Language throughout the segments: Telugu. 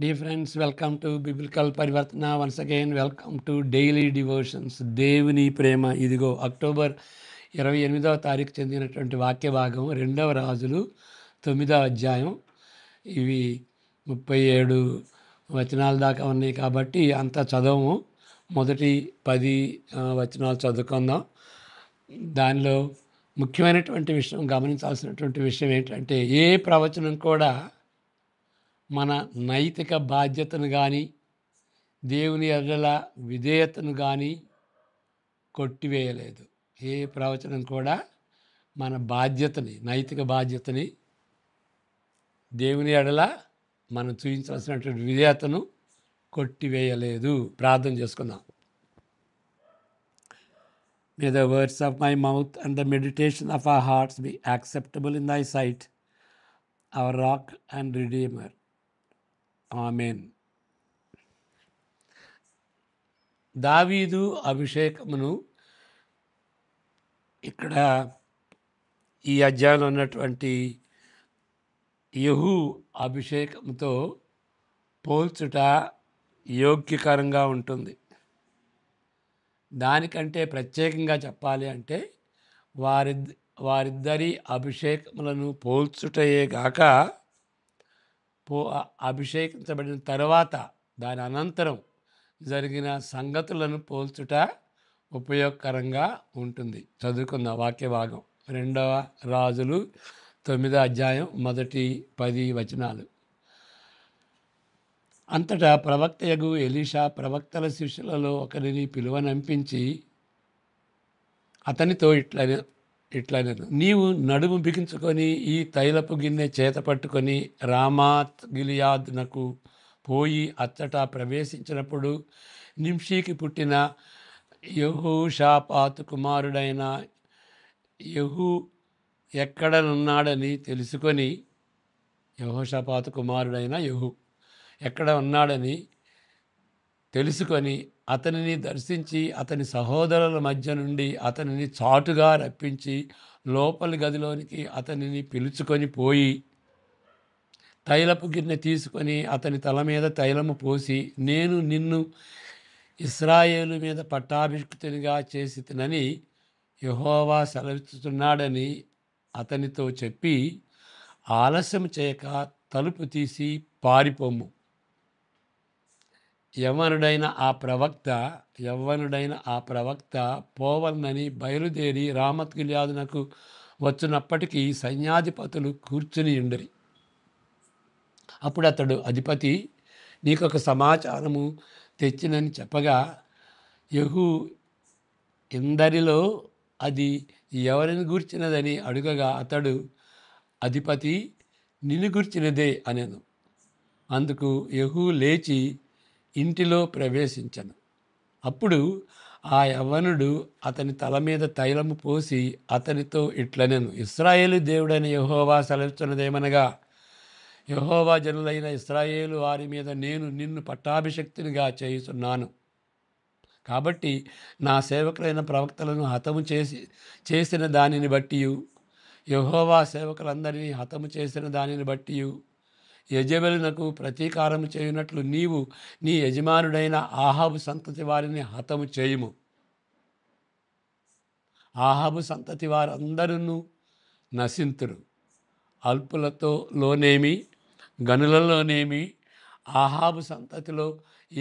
Dear friends, welcome to Biblical Parivartana. Once again, welcome to Daily Devotions. దేవుని ప్రేమ ఇదిగో అక్టోబర్ 28వ తారీఖు చెందినటువంటి వాక్య భాగం 2వ రాజులు 9వ అధ్యాయం. ఇవి 37 వచనాల దాకా ఉన్నాయి కాబట్టి అంత చదవము. మొదటి 10 వచనాలు చదువుకుందాం. దానిలో ముఖ్యమైనటువంటి విషయం, గమనించాల్సినటువంటి విషయం ఏంటంటే, ఏ ప్రవచనం కూడా మన నైతిక బాధ్యతను కానీ దేవుని ఎడల విధేయతను కానీ కొట్టివేయలేదు. ఏ ప్రవచనం కూడా మన బాధ్యతని, నైతిక బాధ్యతని, దేవుని ఎడల మనం చూపించాల్సినటువంటి విధేయతను కొట్టివేయలేదు. ప్రార్థన చేసుకుందాం. May the words of my mouth and the meditation of our hearts be acceptable in thy sight, our rock and redeemer. ఆమేన్. దావీదు అభిషేకమును ఇక్కడ ఈ అధ్యాయంలో ఉన్నటువంటి యెహూ అభిషేకంతో పోల్చుట యోగ్యకరంగా ఉంటుంది. దానికంటే ప్రత్యేకంగా చెప్పాలి అంటే వారిద్దరి అభిషేకములను పోల్చుటయే గాక అభిషేకించబడిన తర్వాత దాని అనంతరం జరిగిన సంగతులను పోల్చుట ఉపయోగకరంగా ఉంటుంది. చదువుకుందాం వాక్య భాగం. 2వ రాజులు 9వ అధ్యాయం మొదటి 10 వచనాలు. అంతటా ప్రవక్తయగు ఎలీషా ప్రవక్తల శిష్యులలో ఒకరిని పిలువనంపించి అతనితో ఇట్లనెను, నీవు నడుము బిగించుకొని ఈ తైలపు గిన్నె చేత పట్టుకొని రామాత్ గిలియాద్నకు పోయి అచ్చట ప్రవేశించినప్పుడు నింషీకి పుట్టిన యెహోషాపాతు కుమారుడైన యెహూ ఎక్కడనున్నాడని తెలుసుకొని, యెహోషాపాతు కుమారుడైన యెహూ ఎక్కడ ఉన్నాడని తెలుసుకొని అతనిని దర్శించి అతని సహోదరుల మధ్య నుండి అతనిని చాటుగా రప్పించి లోపలి గదిలోనికి అతనిని పిలుచుకొని పోయి తైలపు గిన్నె తీసుకొని అతని తల మీద తైలము పోసి, నేను నిన్ను ఇశ్రాయేలు మీద పట్టాభిషిక్తునిగా చేసితినని యెహోవా సెలవిస్తున్నాడని అతనితో చెప్పి, ఆలస్యం చేయక తలుపు తీసి పారిపోము. యవ్వనుడైన ఆ ప్రవక్త పోవలనని బయలుదేరి రామత్ గిలియాదునకు వచ్చినప్పటికీ సైన్యాధిపతులు కూర్చుని ఉండిరి. అప్పుడు అతడు, అధిపతి నీకొక సమాచారము తెచ్చినని చెప్పగా, యెహూ ఇందరిలో అది ఎవరిని గూర్చినదని అడుగగా అతడు, అధిపతి నిన్ను గూర్చినదే అనెను. అందుకు యెహూ లేచి ఇంటిలో ప్రవేశించెను. అప్పుడు ఆ యవ్వనుడు అతని తల మీద తైలము పోసి అతనితో ఇట్లనెను, ఇశ్రాయేలు దేవుడైన యెహోవా సెలవిస్తున్నదేమనగా, యెహోవా జనులైన ఇశ్రాయేలు వారి మీద నేను నిన్ను పట్టాభిషిక్తునిగా చేయుచున్నాను. కాబట్టి నా సేవకులైన ప్రవక్తలను హతము చేసిన దానిని బట్టియు, యెహోవా సేవకులందరినీ హతము చేసిన దానిని బట్టియు యెజెబెలునకు ప్రతీకారము చేయునట్లు నీవు నీ యజమానుడైన ఆహాబు సంతతి వారిని హతము చేయుము. ఆహాబు సంతతి వారందరూ నశింతురు. అల్పులతోనేమి గనులలోనేమి ఆహాబు సంతతిలో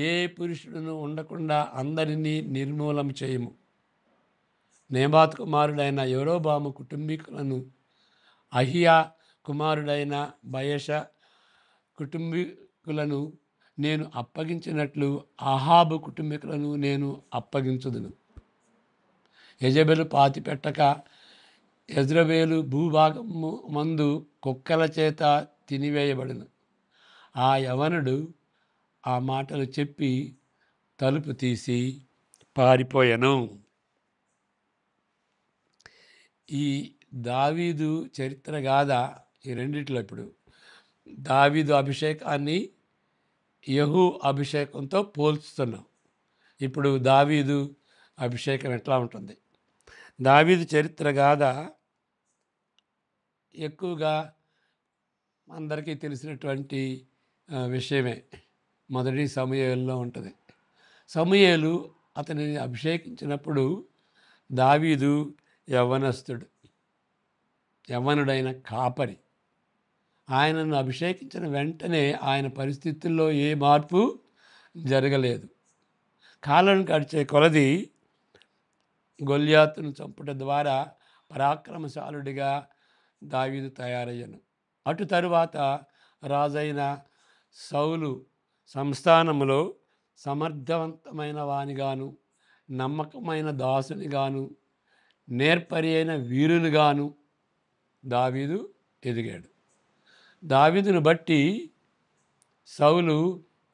ఏ పురుషుడును ఉండకుండా అందరినీ నిర్మూలం చేయుము. నేబాతు కుమారుడైన యరొబాము కుటుంబీకులను, అహియా కుమారుడైన బయష కుటుంబీకులను నేను అప్పగించినట్లు ఆహాబు కుటుంబీకులను నేను అప్పగించుదును. యెజెబెలు పాతిపెట్టక యెజ్రెయేలు భూభాగము మందు కుక్కల చేత తినివేయబడును. ఆ యవనుడు ఆ మాటలు చెప్పి తలుపు తీసి పారిపోయెను. ఈ దావీదు చరిత్ర గాథ, ఈ రెండిట్లో ఇప్పుడు దావీదు అభిషేకాన్ని యెహూ అభిషేకంతో పోల్చుతున్నాం. ఇప్పుడు దావీదు అభిషేకం ఎట్లా ఉంటుంది? దావీదు చరిత్ర గాథ ఎక్కువగా అందరికీ తెలిసినటువంటి విషయమే. మొదటి సమూయేలులో ఉంటుంది. సమూయేలు అతనిని అభిషేకించినప్పుడు దావీదు యవ్వనస్తుడు, యవ్వనుడైన కాపరి. ఆయనను అభిషేకించిన వెంటనే ఆయన పరిస్థితుల్లో ఏ మార్పు జరగలేదు. కాలం గడిచే కొలది గొల్యాతును చంపుట ద్వారా పరాక్రమశాలుడిగా దావీదు తయారయ్యను. అటు తరువాత రాజైన సౌలు సంస్థానములో సమర్థవంతమైన వానిగాను, నమ్మకమైన దాసునిగాను, నేర్పరి అయిన వీరునిగాను దావీదు ఎదిగాడు. దావీదును బట్టి సౌలు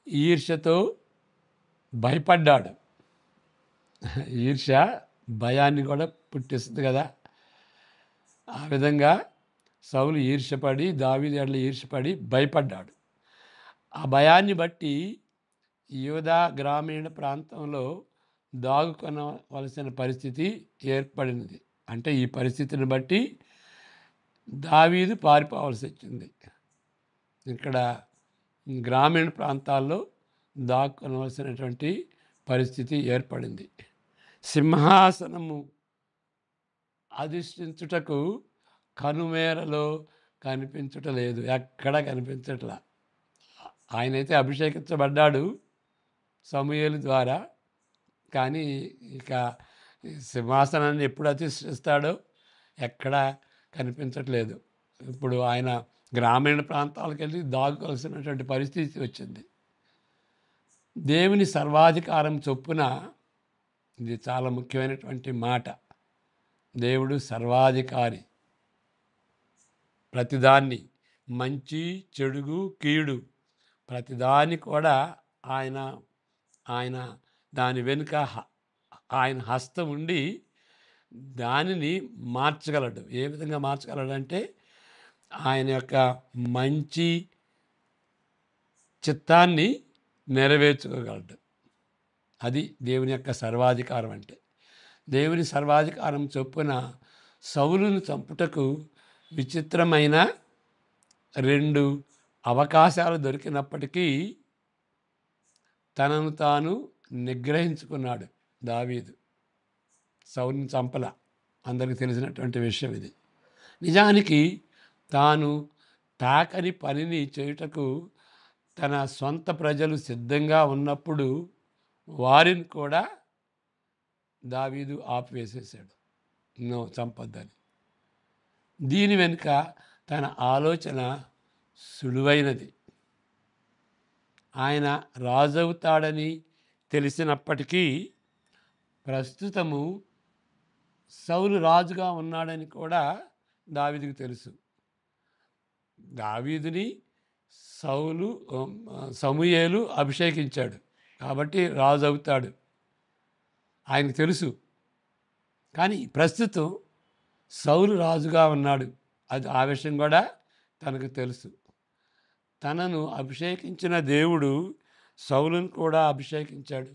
ఈర్ష్యతో భయపడ్డాడు. ఈర్ష్య భయాన్ని కూడా పుట్టిస్తుంది కదా. ఆ విధంగా సౌలు ఈర్ష్యపడి, దావీదు ఎడల ఈర్ష్యపడి భయపడ్డాడు. ఆ భయాన్ని బట్టి యూదా గ్రామీణ ప్రాంతంలో దాగుకొనవలసిన పరిస్థితి ఏర్పడినది. అంటే ఈ పరిస్థితిని బట్టి దావీదు పారిపోవలసి వచ్చింది. ఇక్కడ గ్రామీణ ప్రాంతాల్లో దాక్కొనవలసినటువంటి పరిస్థితి ఏర్పడింది. సింహాసనము అధిష్ఠించుటకు కనుమేరలో కనిపించుటలేదు, ఎక్కడ కనిపించట్లా. ఆయనైతే అభిషేకించబడ్డాడు సమూయేలు ద్వారా, కానీ ఇక సింహాసనాన్ని ఎప్పుడు అధిష్ఠిస్తాడో ఎక్కడా కనిపించట్లేదు. ఇప్పుడు ఆయన గ్రామీణ ప్రాంతాలకు వెళ్ళి దాగుకోవాల్సినటువంటి పరిస్థితి వచ్చింది. దేవుని సర్వాధికారం చొప్పున, ఇది చాలా ముఖ్యమైనటువంటి మాట, దేవుడు సర్వాధికారి. ప్రతిదాన్ని, మంచి చెడుగు కీడు, ప్రతిదాన్ని కూడా ఆయన ఆయన దాని వెనుక ఆయన హస్తం ఉండి దానిని మార్చగలడు. ఏ విధంగా మార్చగలడంటే ఆయన యొక్క మంచి చిత్తాన్ని నెరవేర్చుకోగలడు. అది దేవుని యొక్క సర్వాధికారం అంటే. దేవుని సర్వాధికారం చొప్పున సౌలును చంపుటకు విచిత్రమైన 2 అవకాశాలు దొరికినప్పటికీ తనను తాను నిగ్రహించుకున్నాడు దావీదు. సౌలుని చంపల, అందరికీ తెలిసినటువంటి విషయం ఇది. నిజానికి తాను తాకని పనిని చేయుటకు తన సొంత ప్రజలు సిద్ధంగా ఉన్నప్పుడు వారిని కూడా దావీదు ఆపివేసేసాడు, నో చంపొద్దని. దీని వెనుక తన ఆలోచన సులువైనది. ఆయన రాజవుతాడని తెలిసినప్పటికీ ప్రస్తుతము సౌలు రాజుగా ఉన్నాడని కూడా దావీదుకు తెలుసు. దావీదుని సమూయేలు అభిషేకించాడు కాబట్టి రాజు అవుతాడు, ఆయనకు తెలుసు. కానీ ప్రస్తుతం సౌలు రాజుగా ఉన్నాడు, అది ఆ విషయం కూడా తనకు తెలుసు. తనను అభిషేకించిన దేవుడు సౌలును కూడా అభిషేకించాడు.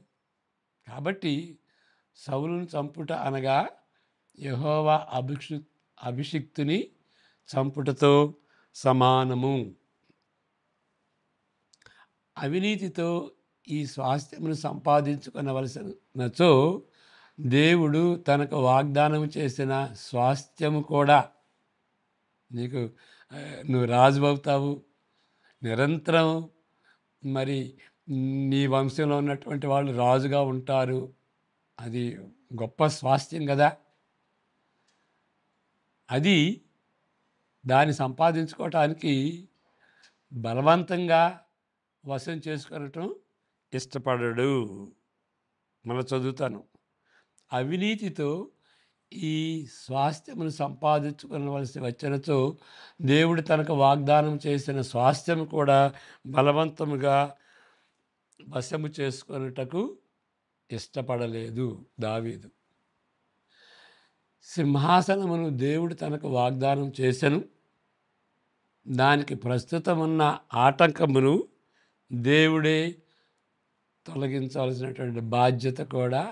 కాబట్టి సౌలును చంపుట అనగా యెహోవా అభిషిక్తుని చంపుటతో సమానము. అవినీతితో ఈ స్వాస్థ్యమును సంపాదించుకొనవలసినచో దేవుడు తనకు వాగ్దానం చేసిన స్వాస్థ్యము కూడా, నీకు నువ్వు రాజు అవుతావు, నిరంతరం మరి నీ వంశంలో ఉన్నటువంటి వాళ్ళు రాజుగా ఉంటారు, అది గొప్ప స్వాస్థ్యం కదా. అది దాన్ని సంపాదించుకోవటానికి బలవంతంగా వశం చేసుకొనటం ఇష్టపడడు. మళ్ళీ చదువుతాను. అవినీతితో ఈ స్వాస్థ్యమును సంపాదించుకోవలసి వచ్చినచో దేవుడు తనకు వాగ్దానం చేసిన స్వాస్థ్యం కూడా బలవంతముగా వశము చేసుకొనుటకు ఇష్టపడలేదు దావీదు. సింహాసనమును దేవుడు తనకు వాగ్దానం చేసెను, దానికి ప్రస్తుతమున్న ఆటంకమును దేవుడే తొలగించాల్సినటువంటి బాధ్యత కూడా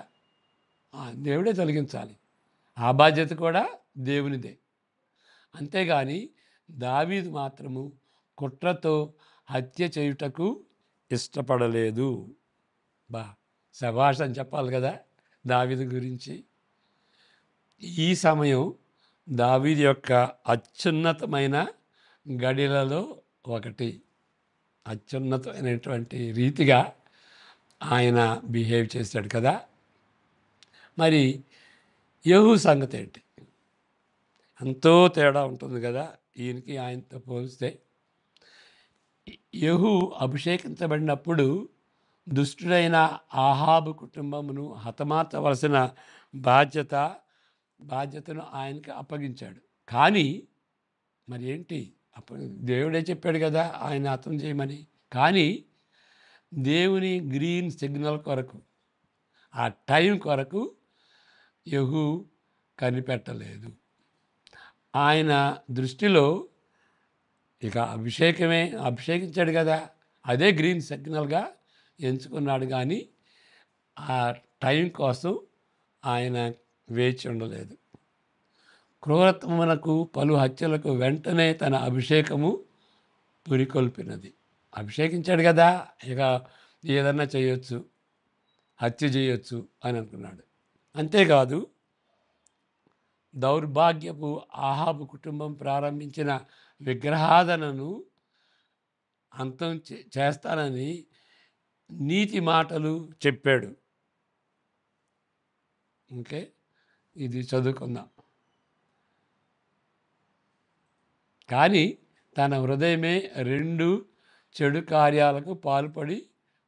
దేవుడే తొలగించాలి. ఆ బాధ్యత కూడా దేవునిదే. అంతేగాని దావీదు మాత్రము కుట్రతో హత్య చేయుటకు ఇష్టపడలేదు. బా శభాష్ అని చెప్పాలి కదా దావీదు గురించి. ఈ సమయం దావీదు యొక్క అత్యున్నతమైన గడిలలో ఒకటి. అత్యున్నతమైనటువంటి రీతిగా ఆయన బిహేవ్ చేశాడు కదా. మరి యెహూ సంగతి ఏంటి? ఎంతో తేడా ఉంటుంది కదా ఈయనకి ఆయనతో పోలిస్తే. యెహూ అభిషేకించబడినప్పుడు దుష్టుడైన ఆహాబు కుటుంబమును హతమార్చవలసిన బాధ్యతను ఆయనకి అప్పగించాడు. కానీ మరి ఏంటి దేవుడే చెప్పాడు కదా ఆయన హతం చేయమని. కానీ దేవుని గ్రీన్ సిగ్నల్ కొరకు, ఆ టైం కొరకు యెహూ కనిపెట్టలేదు. ఆయన దృష్టిలో ఇక అభిషేకించాడు కదా, అదే గ్రీన్ సిగ్నల్గా ఎంచుకున్నాడు. కానీ ఆ టైం కోసం ఆయన వేచి ఉండలేదు. క్రూరత్వమునకు పలు హత్యలకు వెంటనే తన అభిషేకము పురికొల్పినది. అభిషేకించాడు కదా, ఇక ఏదన్నా చేయొచ్చు, హత్య చేయొచ్చు అని అనుకున్నాడు. అంతేకాదు దౌర్భాగ్యపు ఆహాబు కుటుంబం ప్రారంభించిన విగ్రహాధనను అంతం చేస్తానని నీతి మాటలు చెప్పాడు. ఓకే, ఇది చదువుకుందాం. కానీ తన హృదయమే రెండు చెడు కార్యాలకు పాల్పడి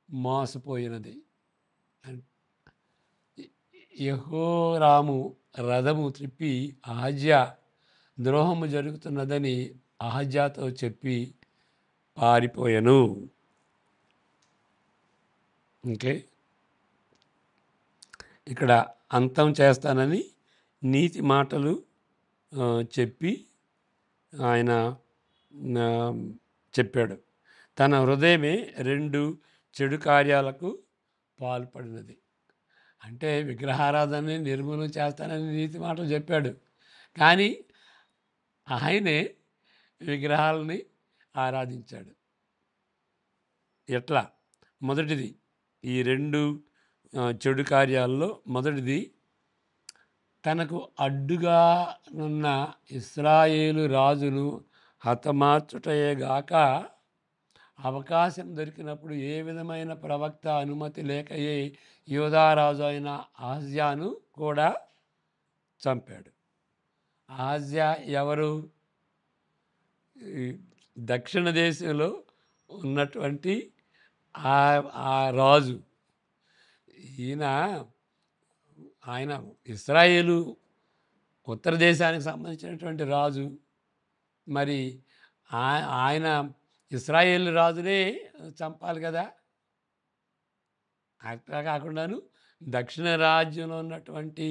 మోసపోయినది. యెహోరాము రథము త్రిప్పి అహజ్యా ద్రోహము జరుగుతున్నదని అహజ్యాతో చెప్పి పారిపోయాను. ఓకే, ఇక్కడ అంతం చేస్తానని నీతి మాటలు చెప్పి ఆయన చెప్పాడు. తన హృదయమే రెండు చెడు కార్యాలకు పాల్పడినది. అంటే విగ్రహారాధనని నిర్మూలన చేస్తానని నీతి మాటలు చెప్పాడు, కానీ ఆయనే విగ్రహాలని ఆరాధించాడు. ఎట్లా? మొదటిది, ఈ రెండు చెడు కార్యాల్లో మొదటిది, తనకు అడ్డుగా ఉన్న ఇశ్రాయేలు రాజును హతమార్చుటయేగాక అవకాశం దొరికినప్పుడు ఏ విధమైన ప్రవక్త అనుమతి లేకయే యోధారాజు అయిన అహజ్యాను కూడా చంపాడు. అహజ్యా ఎవరు? దక్షిణ దేశంలో ఉన్నటువంటి ఆ రాజు. ఆయన ఇశ్రాయేలు ఉత్తర దేశానికి సంబంధించినటువంటి రాజు. మరి ఆయన ఇశ్రాయేల్ రాజునే చంపాలి కదా. అట్లా కాకుండాను దక్షిణ రాజ్యంలో ఉన్నటువంటి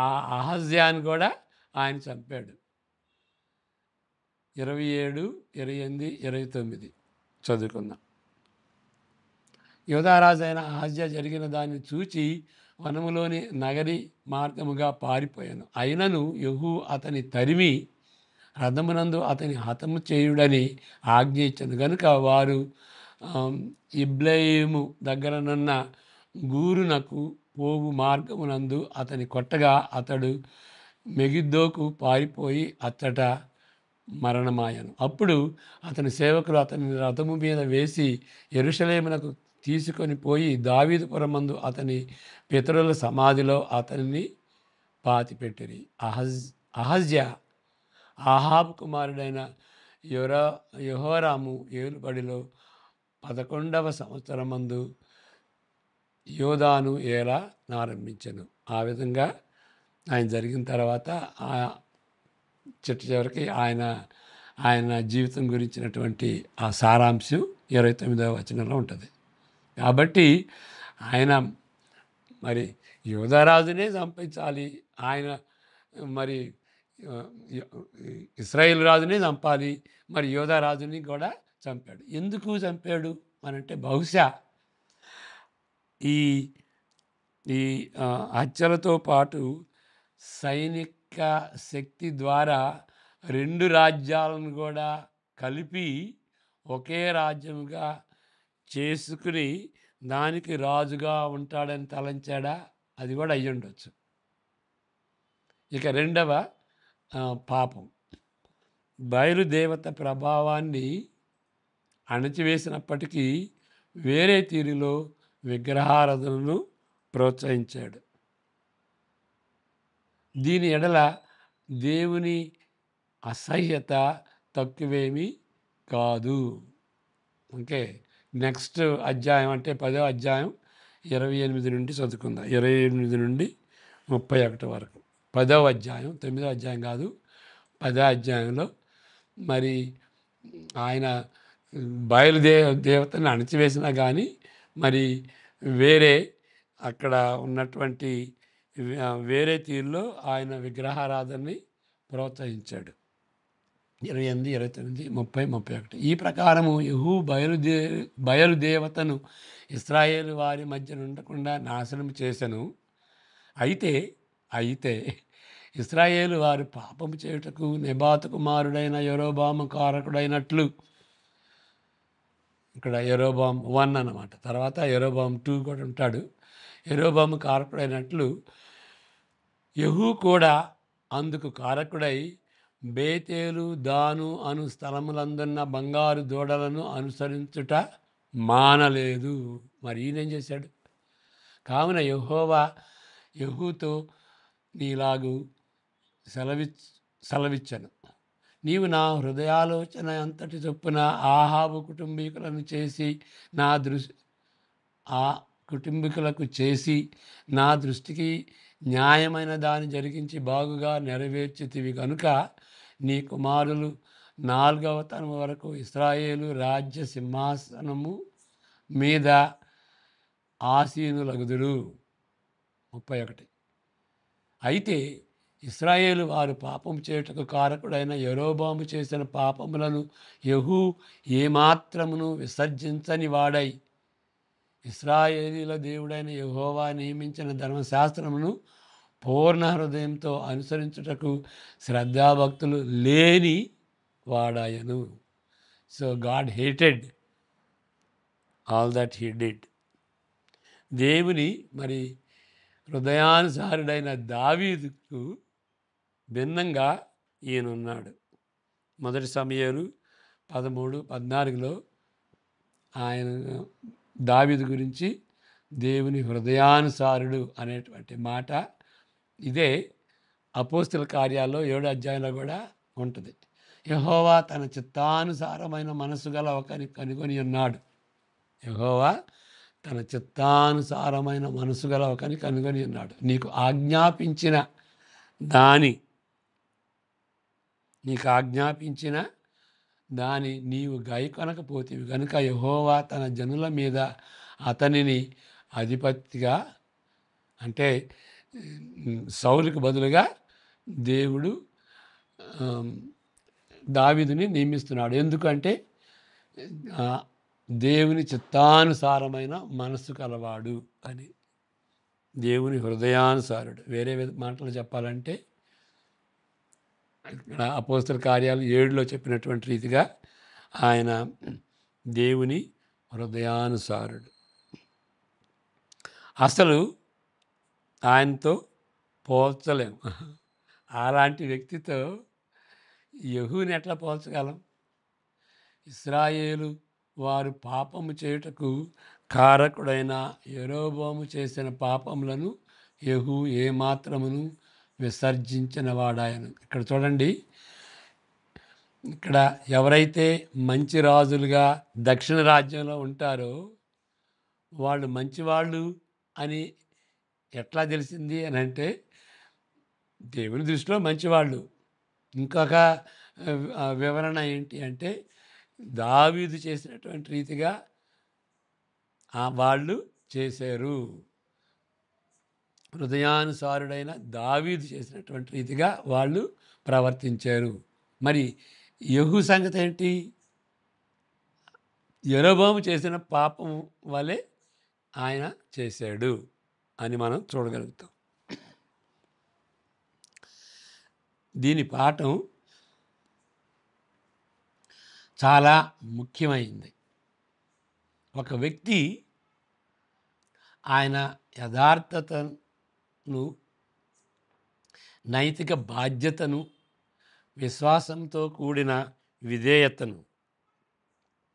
ఆ అహజ్యాన్ని కూడా ఆయన చంపాడు. 27, 28, 29 చదువుకుందాం. యోధారాజు అయిన అహజ్యా జరిగిన దాన్ని చూచి వనములోని నగరి మార్గముగా పారిపోయాను. అయినను యెహూ అతని తరిమి రథమునందు అతని హతము చేయుడని ఆజ్ఞ ఇచ్చాను. కనుక వారు ఇబ్లయీము దగ్గరనున్న గూరునకు పోవు మార్గమునందు అతని కొట్టగా అతడు మెగిద్దోకు పారిపోయి అచ్చట మరణమాయను. అప్పుడు అతని సేవకులు అతని రథము మీద వేసి యెరూషలేమునకు తీసుకొని పోయి దావీదుపురమందు అతని పితరుల సమాధిలో అతన్ని పాతిపెట్టిరి. అహజ్యా ఆహాబు కుమారుడైన యెహోరాము ఏలుబడిలో 11వ సంవత్సరమందు యోధాను ఏలా ఆరంభించెను. ఆ విధంగా ఆయన జరిగిన తర్వాత చివరికి ఆయన జీవితం గురించినటువంటి ఆ సారాంశం 29వ వచనంలో ఉంటుంది. కాబట్టి ఆయన మరి యోధారాజునే చంపించాలి, ఆయన మరి ఇశ్రాయేల్ రాజునే చంపాలి, మరి యోధారాజుని కూడా చంపాడు. ఎందుకు చంపాడు అనంటే బహుశా ఈ ఈ హత్యలతో పాటు సైనిక శక్తి ద్వారా రెండు రాజ్యాలను కూడా కలిపి ఒకే రాజ్యముగా చేసుకుని దానికి రాజుగా ఉంటాడని తలంచాడా? అది కూడా అయ్యుండొచ్చు. ఇక రెండవ పాపం బయలుదేవత ప్రభావాన్ని అణచివేసినప్పటికీ వేరే తీరులో విగ్రహారాధనను ప్రోత్సహించాడు. దీని ఎడల దేవుని అసహ్యత తక్కువేమీ కాదు. ఓకే. నెక్స్ట్ అధ్యాయం అంటే 10వ అధ్యాయం 28 నుండి చదువుకుందాం. 28 నుండి 31 వరకు. 10వ అధ్యాయం, 9వ అధ్యాయం కాదు, 10వ అధ్యాయంలో మరి ఆయన దేవతని అణచివేసినా కానీ మరి వేరే అక్కడ ఉన్నటువంటి వేరే తీరులో ఆయన విగ్రహారాధనని ప్రోత్సహించాడు. 28, 29, 30, 31. ఈ ప్రకారము యెహూ బయలుదేవతను ఇశ్రాయేలు వారి మధ్య ఉండకుండా నాశనం చేసెను. అయితే ఇశ్రాయేలు వారు పాపము చేయుటకు నెబాతు కుమారుడైన యరొబాము కారకుడైనట్లు, ఇక్కడ యరొబాము 1 అన్నమాట, తర్వాత యరొబాము 2 కూడా ఉంటాడు. యరొబాము కారకుడైనట్లు యెహూ కూడా అందుకు కారకుడై బేతేలు, దాను అను స్థలములందున్న బంగారు దూడలను అనుసరించుట మానలేదు. మరి ఈయనేం చేశాడు? కావున యెహోవా యెహూతో నీలాగు సెలవిచ్చను, నీవు నా హృదయాలోచన అంతటి చొప్పున ఆహాబు కుటుంబీకులను చేసి కుటుంబీకులకు చేసి నా దృష్టికి న్యాయమైన దాన్ని జరిగించి బాగుగా నెరవేర్చితివి కనుక నీ కుమారులు 4వ తరం వరకు ఇశ్రాయేలు రాజ్య సింహాసనము మీద ఆసీనులగుదురు. 31. అయితే ఇశ్రాయేలు వారు పాపం చేయుటకు కారకుడైన యరొబాము చేసిన పాపములను యెహూ ఏమాత్రమును విసర్జించని వాడై ఇశ్రాయేలీల దేవుడైన యెహోవా నియమించిన ధర్మశాస్త్రమును పూర్ణ హృదయంతో అనుసరించుటకు శ్రద్ధాభక్తులు లేని వాడాయను. So God hated all that he did. దేవుని మరి హృదయానుసారుడైన దావీదుకు భిన్నంగా ఈయనున్నాడు. 1 సమూయేలు 13, 14లో ఆయన దావీదు గురించి దేవుని హృదయానుసారుడు అనేటువంటి మాట ఇదే అపోస్తుల కార్యాల్లో 7వ అధ్యాయంలో కూడా ఉంటుంది. యెహోవా తన చిత్తానుసారమైన మనసు గల ఒకరిని కనుగొని ఉన్నాడు. యెహోవా తన చిత్తానుసారమైన మనసు గల ఒకరిని కనుగొని ఉన్నాడు. నీకు ఆజ్ఞాపించిన దాని నీవు గైకొనకపోతేవి కనుక యెహోవా తన జనుల మీద అతనిని అధిపతిగా, అంటే సౌలుకు బదులుగా దేవుడు దావీదుని నియమిస్తున్నాడు. ఎందుకంటే దేవుని చిత్తానుసారమైన మనస్సు కలవాడు అని. దేవుని హృదయానుసారుడు. వేరే మాటలు చెప్పాలంటే ఇక్కడ అపోస్తల కార్యాలు 7లో చెప్పినటువంటి రీతిగా ఆయన దేవుని హృదయానుసారుడు. అసలు ఆయనతో పోల్చలేము. అలాంటి వ్యక్తితో యెహూని ఎట్లా పోల్చగలం? ఇశ్రాయేలు వారు పాపము చేయుటకు కారకుడైన యరొబాము చేసిన పాపములను యెహూ ఏమాత్రమును విసర్జించిన వాడాయను. ఇక్కడ చూడండి, ఇక్కడ ఎవరైతే మంచి రాజులుగా దక్షిణ రాజ్యంలో ఉంటారో వాళ్ళు మంచివాళ్ళు అని ఎట్లా తెలిసింది అని అంటే, దేవుని దృష్టిలో మంచివాళ్ళు. ఇంకొక వివరణ ఏంటి అంటే, దావీదు చేసినటువంటి రీతిగా వాళ్ళు చేశారు. హృదయానుసారుడైన దావీదు చేసినటువంటి రీతిగా వాళ్ళు ప్రవర్తించారు. మరి యెహూ సంగతి ఏంటి? యరొబాము చేసిన పాపం వలె ఆయన చేశాడు అని మనం చూడగలుగుతాం. దీని పాఠం చాలా ముఖ్యమైంది. ఒక వ్యక్తి ఆయన యథార్థతను, నైతిక బాధ్యతను, విశ్వాసంతో కూడిన విధేయతను,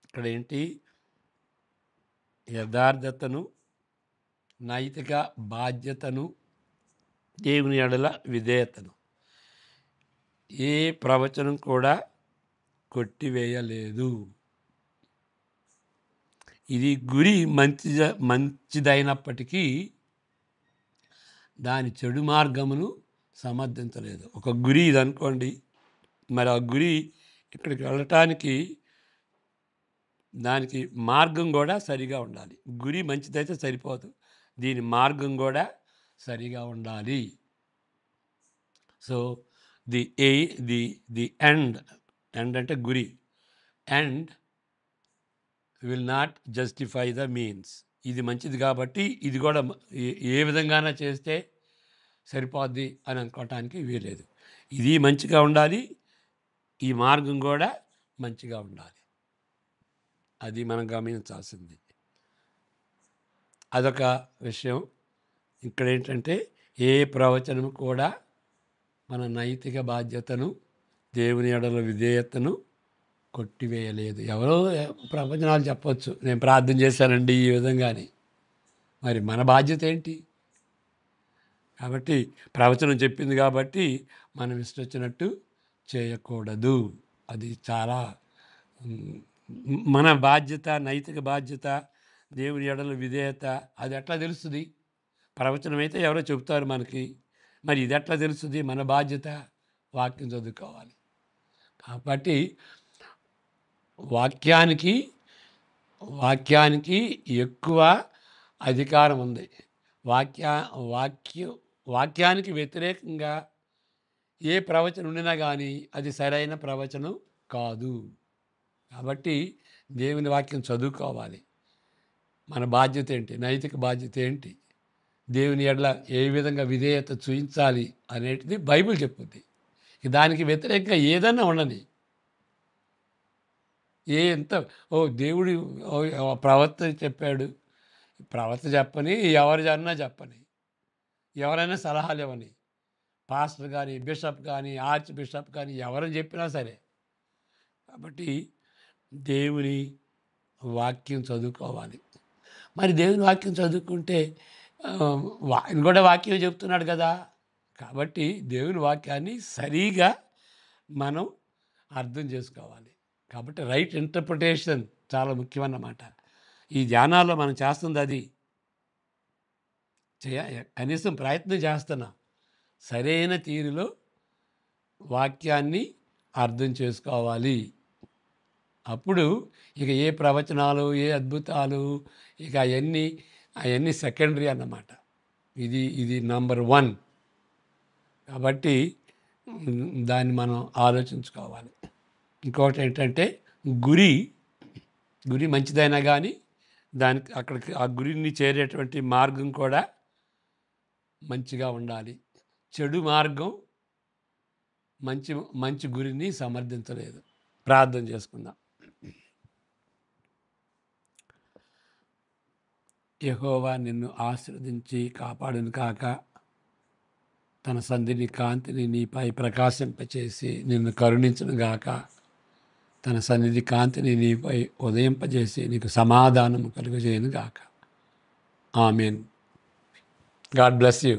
ఇక్కడ ఏంటి, యథార్థతను, నైతిక బాధ్యతను, దేవుని ఎడల విధేయతను ఏ ప్రవచనం కూడా కొట్టివేయలేదు. ఇది గురి మంచిదైనప్పటికీ దాని చెడు మార్గమును సమర్థించలేదు. ఒక గురి ఇది అనుకోండి, మరి ఆ గురి ఇక్కడికి వెళ్ళటానికి దానికి మార్గం కూడా సరిగా ఉండాలి. గురి మంచిదైతే సరిపోదు, దీని మార్గం కూడా సరిగా ఉండాలి. సో ది ఎండ్ అంటే గురి, end will not justify the means. ఇది మంచిది కాబట్టి ఇది కూడా ఏ విధంగానే చేస్తే సరిపోద్ది అని అనుకోవటానికి వీలేదు. ఇది మంచిగా ఉండాలి, ఈ మార్గం కూడా మంచిగా ఉండాలి. అది మనం గమనించాల్సింది. అదొక విషయం. ఇక్కడ ఏంటంటే ఏ ప్రవచనం కూడా మన నైతిక బాధ్యతను, దేవుని ఎడల విధేయతను కొట్టివేయలేదు. ఎవరో ప్రవచనాలు చెప్పవచ్చు, నేను ప్రార్థన చేశానండి ఈ విధంగాని, మరి మన బాధ్యత ఏంటి? కాబట్టి ప్రవచనం చెప్పింది కాబట్టి మనం ఇష్టం వచ్చినట్టు చేయకూడదు. అది చాలా మన బాధ్యత, నైతిక బాధ్యత, దేవుని ఎడల విధేయత. అది ఎట్లా తెలుస్తుంది? ప్రవచనం అయితే ఎవరో చెబుతారు మనకి, మరి ఇది ఎట్లా తెలుస్తుంది? మన బాధ్యత వాక్యం చదువుకోవాలి. కాబట్టి వాక్యానికి ఎక్కువ అధికారం ఉంది. వాక్యానికి వ్యతిరేకంగా ఏ ప్రవచనం ఉండినా కానీ అది సరైన ప్రవచనం కాదు. కాబట్టి దేవుని వాక్యం చదువుకోవాలి. మన బాధ్యత ఏంటి, నైతిక బాధ్యత ఏంటి, దేవుని ఎడల ఏ విధంగా విధేయత చూపించాలి అనేటిది బైబిల్ చెప్పుద్ది. దానికి వ్యతిరేకంగా ఏదన్నా ఉండని, దేవుడు ప్రవక్త చెప్పాడు, ప్రవక్త చెప్పని, ఎవరు అన్నా చెప్పని, ఎవరైనా సలహాలు ఇవ్వని, పాస్టర్ కానీ, బిషప్ కానీ, ఆర్చ్ బిషప్ కానీ, ఎవరని చెప్పినా సరే. కాబట్టి దేవుని వాక్యం చదువుకోవాలి. మరి దేవుని వాక్యం చదువుకుంటే ఆయన కూడా వాక్యం చెప్తున్నాడు కదా. కాబట్టి దేవుని వాక్యాన్ని సరిగా మనం అర్థం చేసుకోవాలి. కాబట్టి రైట్ ఇంటర్ప్రిటేషన్ చాలా ముఖ్యమన్నమాట. ఈ ధ్యానాల్లో మనం చేస్తుంది అది. కనీసం ప్రయత్నం చేస్తున్నా సరైన తీరులో వాక్యాన్ని అర్థం చేసుకోవాలి. అప్పుడు ఇక ఏ ప్రవచనాలు, ఏ అద్భుతాలు, ఇక అవన్నీ సెకండరీ అన్నమాట. ఇది నంబర్ 1. కాబట్టి దాన్ని మనం ఆలోచించుకోవాలి. ఇంకొకటి ఏంటంటే గురి మంచిదైనా కానీ దానికి అక్కడికి ఆ గురిని చేరేటువంటి మార్గం కూడా మంచిగా ఉండాలి. చెడు మార్గం మంచి గురిని సమర్థించలేదు. ప్రార్థన చేసుకుందాం. యెహోవా నిన్ను ఆశీర్వదించి కాపాడును కాక, తన సంధిని కాంతిని నీపై ప్రకాశింపచేసి నిన్ను కరుణించును గాక, తన సన్నిధి కాంతిని నీపై ఉదయింపజేసి నీకు సమాధానం కలుగజేయును గాక. ఆమేన్. God bless you.